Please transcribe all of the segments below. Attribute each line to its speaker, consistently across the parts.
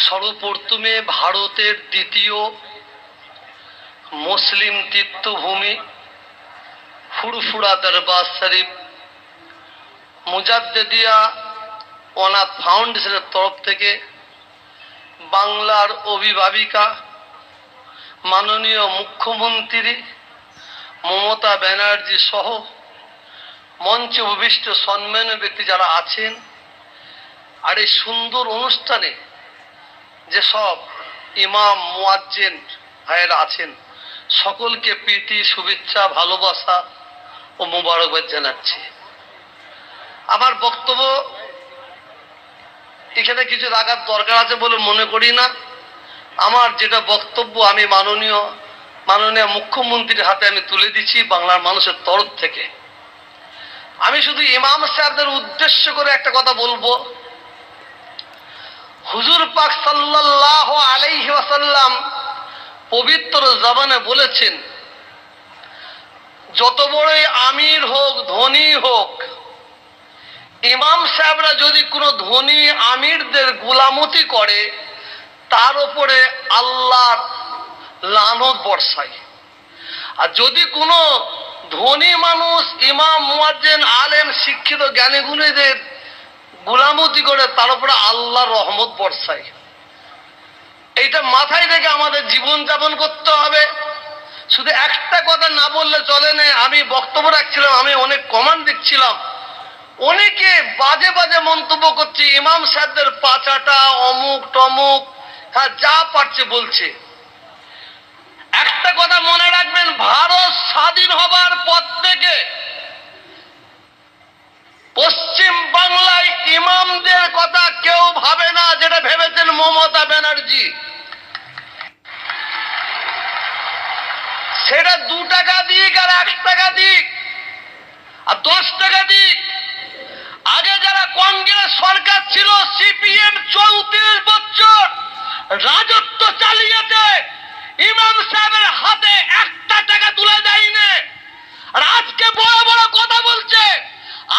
Speaker 1: সর্বপ্রথমে ভারতের দ্বিতীয় মুসলিম তীর্থভূমি ফুরফুরা দরবার শরীফ মুজাদ্দেদিয়া অনাথ ফাউন্ডেশনের তরফ থেকে বাংলার অভিভাবিকা মাননীয় মুখ্যমন্ত্রী মমতা ব্যানার্জি সহ মঞ্চে উপবিষ্ট সম্মানীয় ব্যক্তি যারা আছেন, আর এই সুন্দর অনুষ্ঠানে যেসব ইমাম মুয়াজ্জিন ভাইয়েরা আছেন, সকলকে প্রীতি শুভেচ্ছা ভালোবাসা ও মোবারকবাদ জানাচ্ছি। আমার বক্তব্য এখানে কিছু রাখার দরকার আছে বলে মনে করি না। আমার যেটা বক্তব্য আমি মাননীয় মুখ্যমন্ত্রীর হাতে আমি তুলে দিচ্ছি বাংলার মানুষের তরফ থেকে। আমি শুধু ইমাম সাহেবদের উদ্দেশ্য করে একটা কথা বলবো। হুজুর পাক সাল্লাল্লাহু আলাইহি ওয়াসাল্লাম পবিত্র জবানে বলেছেন, যত বড়ই আমির হোক ধনী হোক, ইমাম সাহেবরা যদি কোনো ধনী আমিরদের গোলামতি করে তার উপরে আল্লাহ লানত বর্ষায়। আর যদি কোনো ধনী মানুষ ইমাম মুয়াজ্জিন আলেম শিক্ষিত জ্ঞানী গুণীদের গোলামতি করে তার উপরে আল্লাহর রহমত বর্ষায়। এইটা মাথায় রেখে আমাদের জীবন যাপন করতে হবে। শুধু একটা কথা না বললে চলে না। আমি বক্তব্য রাখছিলাম, আমি অনেক কমান্ড দিচ্ছিলাম, অনেকে বাজে বাজে মন্তব্য করছে, ইমাম সাহেবদের পাচাটা অমুক টমুক, হ্যাঁ যা পারছে বলছে। একটা কথা মনে রাখবেন, ভারত স্বাধীন হবার পর থেকে পশ্চিম বাংলায় ইমামদের কথা কেউ ভাবে না যেটা ভেবেছেন মমতা ব্যানার্জি। সেটা 2 টাকা দিক আর 1 টাকা দিক আর 10 টাকা দিক। আগে যারা কংগ্রেস সরকার ছিল, সিপিএম 34 বছর রাজত্ব চালিয়েছে, ইমাম সাহেবের হাতে 1 টাকা তুলে দেয়নি। আর আজকে বড় বড় কথা বলছে।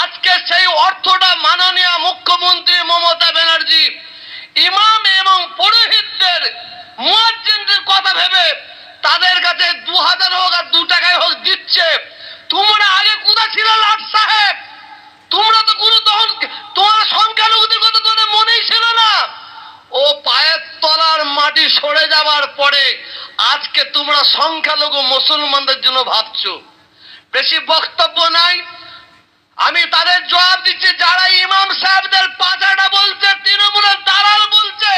Speaker 1: আজকে সেই অর্থটা মাননীয় মুখ্যমন্ত্রী মমতা ব্যানার্জি ইমাম এবং পুরোহিতদের মুয়াজ্জিনদের কথা ভেবে তাদের কাছে 2000 হোক আর 2 টাকায় হোক দিচ্ছে। তোমরা আগে কোথায় ছিল লাট সাহেব? তোমরা তো কোনো তখন তোমার সংখ্যালঘুদের কথা তোমাদের মনেই ছিল না। ও পায়ের তলার মাটি সরে যাওয়ার পরে আজকে তোমরা সংখ্যালঘু মুসলমানদের জন্য ভাবছো। বেশি বক্তব্য নাই, আমি তাদের জবাব দিচ্ছি। যারা ইমাম সাহেবদের পাচাটা বলছে, তৃণমূলের দালাল বলছে,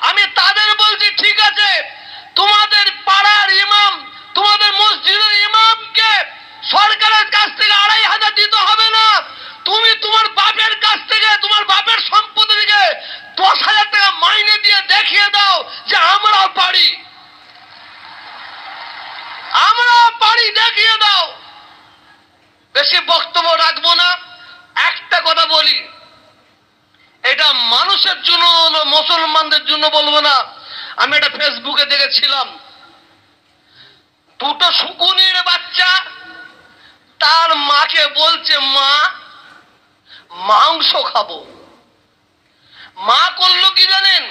Speaker 1: আমি তাদের বলছি, ঠিক আছে, তোমাদের পাড়ার ইমাম, তোমাদের মসজিদের ইমামকে সরকারের কাছ থেকে 2500 দিতে হবে না। তুমি তোমার বাপের কাছ থেকে, তোমার বাপের সম্পত্তি থেকে 10,000 টাকা মাইনে দিয়ে দেখিয়ে দাও যে আমরাও পারি, আমরাও পারি, দেখিয়ে দাও। বেশি বক্তব্য রাখবো না, একটা কথা বলি, এটা মানুষের জন্য, মুসলমানদের জন্য বলবো না। আমি এটা ফেসবুকে দেখেছিলাম, 2টো শুকুনির বাচ্চা তার মাকে বলছে, মা মাংস খাবো। মা করলো কি জানেন?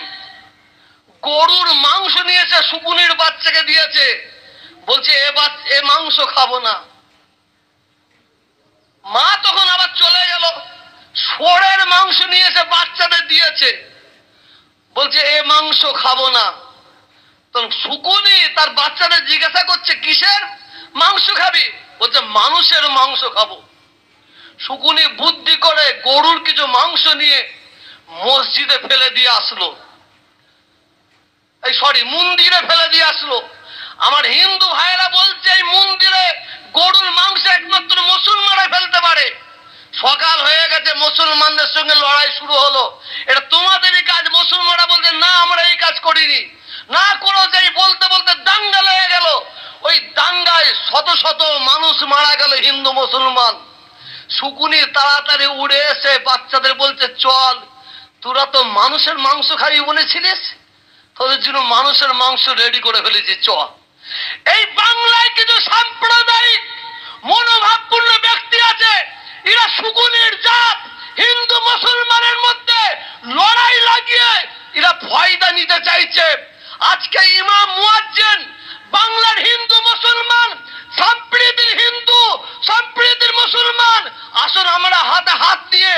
Speaker 1: গরুর মাংস নিয়েছে, শুকুনির বাচ্চাকে দিয়েছে, বলছে এ মাংস খাবো না। মা তখন আবার চলে গেল, ষোঁড়ের মাংস নিয়ে এসে বাচ্চাদের দিয়েছে, বলছে এ মাংস খাবো না। তখন শুকুনি তার বাচ্চাদের জিজ্ঞাসা করছে, কিসের মাংস খাবি? বলছে মানুষের মাংস খাবো। শুকুনি বুদ্ধি করে গরুর কিছু মাংস নিয়ে মসজিদে ফেলে দিয়ে আসলো, মন্দিরে ফেলে দিয়ে আসলো। আমার হিন্দু ভাইয়েরা বলছে, এই মন্দিরে গরুর মাংস একমাত্র মুসলমানরা ফেলতে পারে। সকাল হয়ে গেছে, মুসলমানদের সঙ্গে লড়াই শুরু হলো। এটা তোমাদেরই কাজ। মুসলমানরা বলছে না, আমরা এই কাজ করিনি। না করো, যেই বলতে বলতে দাঙ্গা লেগে গেল। ওই দাঙ্গায় শত শত মানুষ মারা গেল, হিন্দু মুসলমান। শুকুনি তাড়াতাড়ি উড়ে এসে বাচ্চাদের বলছে, চল, তোরা তো মানুষের মাংস খাবি বলেছিলিস, তোদের জন্য মানুষের মাংস রেডি করে ফেলেছি, চল। এই বাংলায় কিছু সাম্প্রদায়িক মনোভাবপূর্ণ ব্যক্তি আছে, এরা শুকুনির দিতে চাইছে। আজকে ইমাম মুয়াজ্জিন বাংলার হিন্দু মুসলমান, সম্প্রীতির হিন্দু, সম্প্রীতির মুসলমান, আসুন আমরা হাতে হাত দিয়ে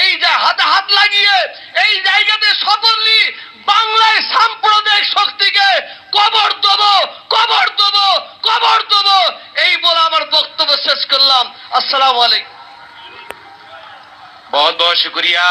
Speaker 1: এই যে হাতে হাত লাগিয়ে এই জায়গাতে শপথ নিই, বাংলায় সাম্প্রদায়িক শক্তিকে কবর দেবো, কবর দেবো, কবর দেবো। এই বলে আমার বক্তব্য শেষ করলাম। আসসালামু আলাইকুম।
Speaker 2: बहुत बहुत शुक्रिया।